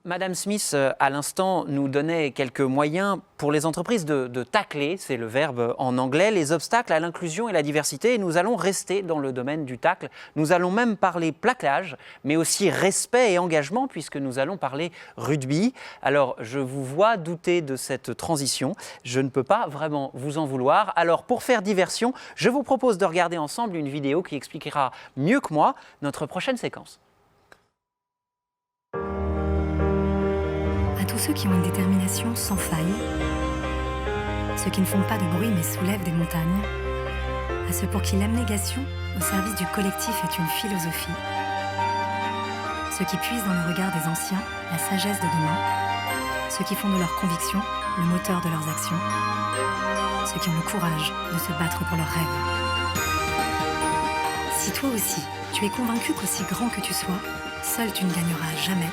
Madame Smith, à l'instant, nous donnait quelques moyens pour les entreprises de tacler, c'est le verbe en anglais, les obstacles à l'inclusion et la diversité. Et nous allons rester dans le domaine du tacle. Nous allons même parler plaquage, mais aussi respect et engagement, puisque nous allons parler rugby. Alors, je vous vois douter de cette transition. Je ne peux pas vraiment vous en vouloir. Alors, pour faire diversion, je vous propose de regarder ensemble une vidéo qui expliquera mieux que moi notre prochaine séquence. À tous ceux qui ont une détermination sans faille, ceux qui ne font pas de bruit mais soulèvent des montagnes, à ceux pour qui l'abnégation au service du collectif est une philosophie, ceux qui puisent dans le regard des anciens la sagesse de demain, ceux qui font de leurs convictions le moteur de leurs actions, ceux qui ont le courage de se battre pour leurs rêves. Si toi aussi, tu es convaincu qu'aussi grand que tu sois, seul tu ne gagneras jamais,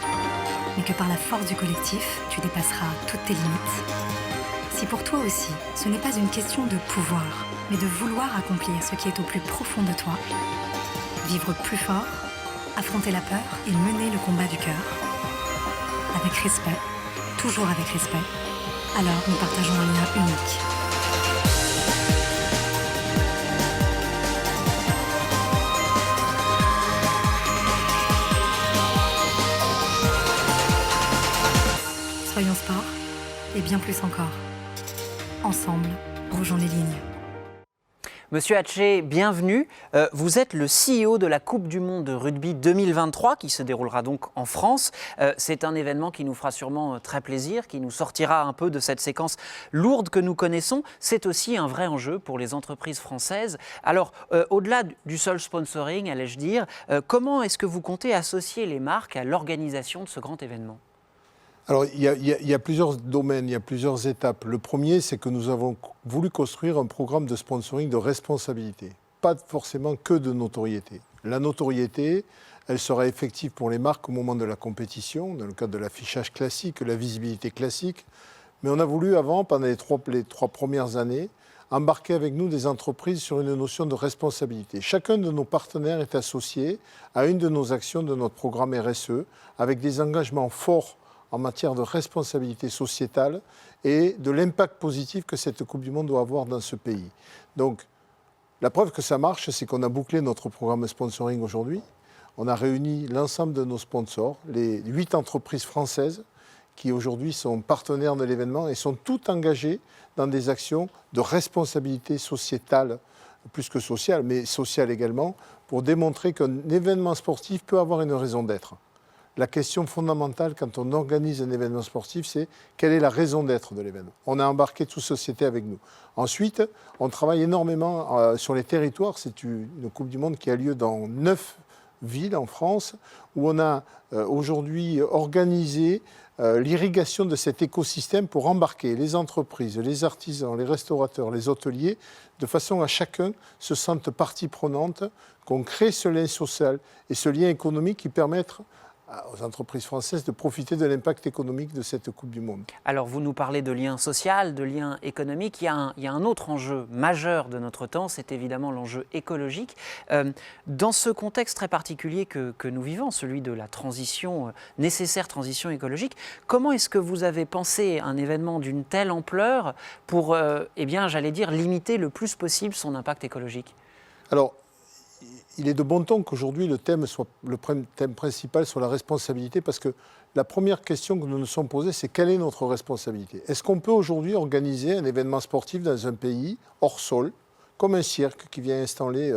mais que par la force du collectif, tu dépasseras toutes tes limites. Si pour toi aussi, ce n'est pas une question de pouvoir, mais de vouloir accomplir ce qui est au plus profond de toi, vivre plus fort, affronter la peur et mener le combat du cœur, avec respect, toujours avec respect, alors nous partageons un lien unique. Soyons sport, et bien plus encore. Ensemble, bougeons les lignes. Monsieur Hatché, bienvenue. Vous êtes le CEO de la Coupe du Monde de rugby 2023 qui se déroulera donc en France. C'est un événement qui nous fera sûrement très plaisir, qui nous sortira un peu de cette séquence lourde que nous connaissons. C'est aussi un vrai enjeu pour les entreprises françaises. Alors, au-delà du seul sponsoring, allais-je dire, comment est-ce que vous comptez associer les marques à l'organisation de ce grand événement ? Alors, il y a plusieurs domaines, il y a plusieurs étapes. Le premier, c'est que nous avons voulu construire un programme de sponsoring de responsabilité, pas forcément que de notoriété. La notoriété, elle sera effective pour les marques au moment de la compétition, dans le cadre de l'affichage classique, la visibilité classique. Mais on a voulu avant, pendant les trois premières années, embarquer avec nous des entreprises sur une notion de responsabilité. Chacun de nos partenaires est associé à une de nos actions de notre programme RSE, avec des engagements forts en matière de responsabilité sociétale et de l'impact positif que cette Coupe du Monde doit avoir dans ce pays. Donc, la preuve que ça marche, c'est qu'on a bouclé notre programme sponsoring aujourd'hui. On a réuni l'ensemble de nos sponsors, les 8 entreprises françaises qui aujourd'hui sont partenaires de l'événement et sont toutes engagées dans des actions de responsabilité sociétale, plus que sociale, mais sociale également, pour démontrer qu'un événement sportif peut avoir une raison d'être. La question fondamentale quand on organise un événement sportif, c'est quelle est la raison d'être de l'événement. On a embarqué toute société avec nous. Ensuite, on travaille énormément sur les territoires. C'est une Coupe du Monde qui a lieu dans 9 villes en France, où on a aujourd'hui organisé l'irrigation de cet écosystème pour embarquer les entreprises, les artisans, les restaurateurs, les hôteliers, de façon à chacun se sente partie prenante, qu'on crée ce lien social et ce lien économique qui permettent aux entreprises françaises de profiter de l'impact économique de cette Coupe du Monde. Alors, vous nous parlez de lien social, de lien économique. Il y a un autre enjeu majeur de notre temps, c'est évidemment l'enjeu écologique. Dans ce contexte très particulier que nous vivons, celui de la transition, nécessaire transition écologique, comment est-ce que vous avez pensé un événement d'une telle ampleur pour, j'allais dire, limiter le plus possible son impact écologique ? Alors, il est de bon ton qu'aujourd'hui le thème principal soit la responsabilité, parce que la première question que nous nous sommes posée, c'est quelle est notre responsabilité ? Est-ce qu'on peut aujourd'hui organiser un événement sportif dans un pays hors sol, comme un cirque qui vient installer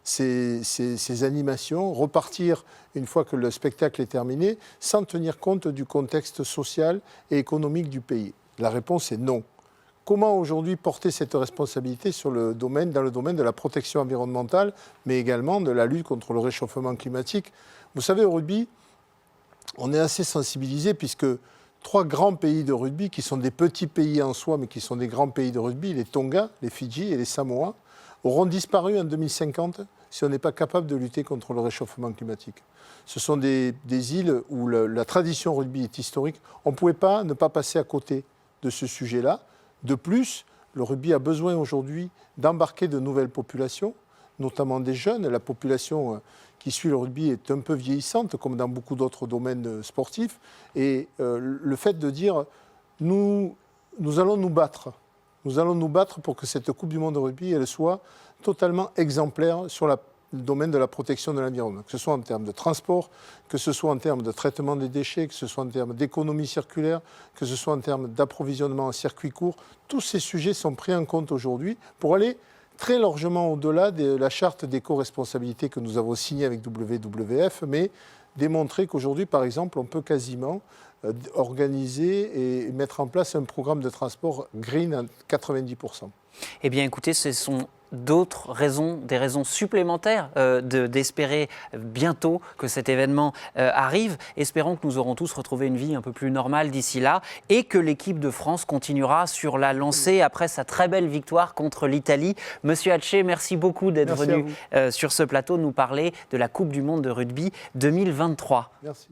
ses animations, repartir une fois que le spectacle est terminé, sans tenir compte du contexte social et économique du pays ? La réponse est non. Comment aujourd'hui porter cette responsabilité dans le domaine de la protection environnementale, mais également de la lutte contre le réchauffement climatique ? Vous savez, au rugby, on est assez sensibilisé puisque 3 grands pays de rugby, qui sont des petits pays en soi, mais qui sont des grands pays de rugby, les Tonga, les Fidji et les Samoa, auront disparu en 2050 si on n'est pas capable de lutter contre le réchauffement climatique. Ce sont des îles où la tradition rugby est historique. On ne pouvait pas ne pas passer à côté de ce sujet-là. De plus, le rugby a besoin aujourd'hui d'embarquer de nouvelles populations, notamment des jeunes, la population qui suit le rugby est un peu vieillissante, comme dans beaucoup d'autres domaines sportifs. Et le fait de dire, nous allons nous battre. Nous allons nous battre pour que cette Coupe du Monde de rugby elle soit totalement exemplaire sur le domaine de la protection de l'environnement, que ce soit en termes de transport, que ce soit en termes de traitement des déchets, que ce soit en termes d'économie circulaire, que ce soit en termes d'approvisionnement en circuit court. Tous ces sujets sont pris en compte aujourd'hui pour aller très largement au-delà de la charte d'éco-responsabilité que nous avons signée avec WWF, mais démontrer qu'aujourd'hui, par exemple, on peut quasiment organiser et mettre en place un programme de transport green à 90%. Eh bien, écoutez, ce sont d'autres raisons, des raisons supplémentaires d'espérer bientôt que cet événement arrive. Espérons que nous aurons tous retrouvé une vie un peu plus normale d'ici là et que l'équipe de France continuera sur la lancée après sa très belle victoire contre l'Italie. Monsieur Hatché, merci beaucoup d'être venu sur ce plateau nous parler de la Coupe du Monde de rugby 2023. Merci.